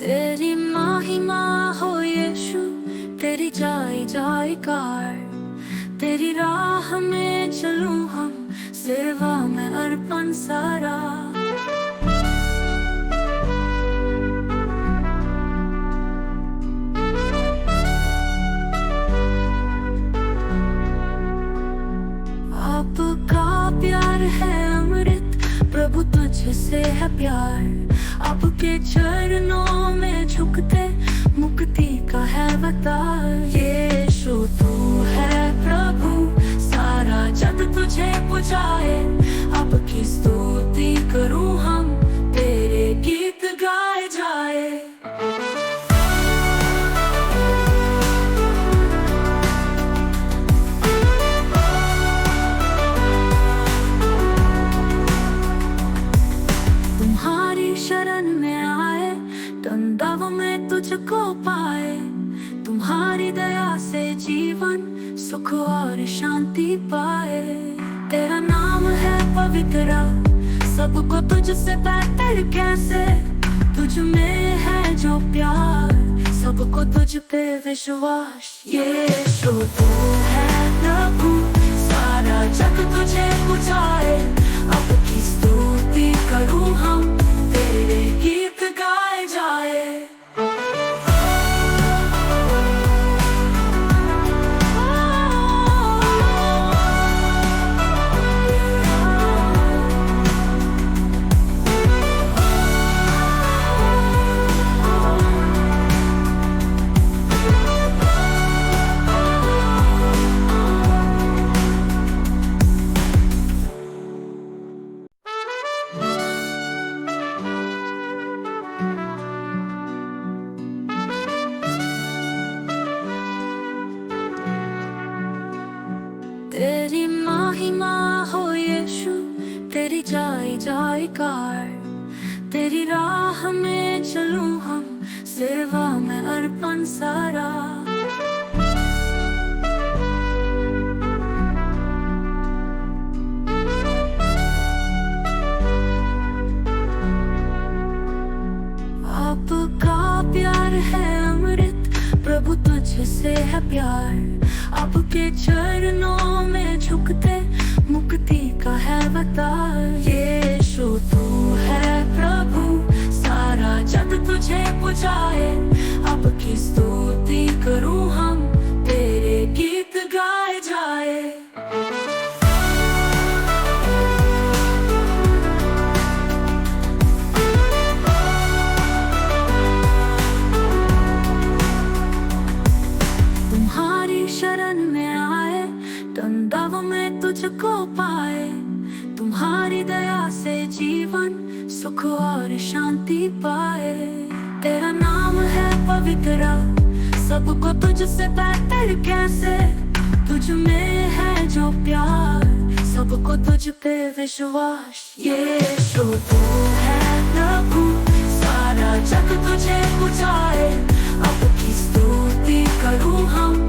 तेरी महिमा हो यीशु, तेरी जय जयकार। तेरी राह में चलूं हम, सेवा में अर्पण सारा। आपका प्यार है अमृत, प्रभु तुझसे है प्यार। आपके चरणों में झुकते, मुक्ति का है अवतार। यीशु तू है प्रभु, सारा जग तुझे पुजाए। आपकी स्तुति करूं हम, तेरे गीत गाए जाए। तुम्हारी शरण में आए, दंडाव में तुझको पाए। तुम्हारी दया से जीवन, सुख और शांति पाए। तेरा नाम है पवित्र, सबको तुझसे बेहतर कैसे। तुझ में है जो प्यार, सबको तुझ पे विश्वास। यीशु तू है प्रभु, सारा जग तुझे पुजाए। आपकी स्तुति करूं हम, तेरे गीत गाए जाए। तेरी महिमा हो यीशु, तेरी जय जयकार। तेरी राह में चलूं हम, सेवा में अर्पण सारा। आपका प्यार है अमृत, प्रभु तुझसे है प्यार। आपके चरणों में झुकते, मुक्ति का है अवतार। यीशु तू है प्रभु, सारा जग तुझे पुजाए। आपकी स्तुति करूं हम, तेरे गीत गाए जाए। तुम्हारी शरण में आए, दंडाव में तुझको पाए। तुम्हारी दया से जीवन, सुख और शांति पाए। तेरा नाम है पवित्र, सबको तुझसे बेहतर कैसे। तुझ में है जो प्यार, सबको तुझ पे विश्वास। यीशु तू है प्रभु, सारा जग तुझे पुजाए। आपकी स्तुति करूं हम,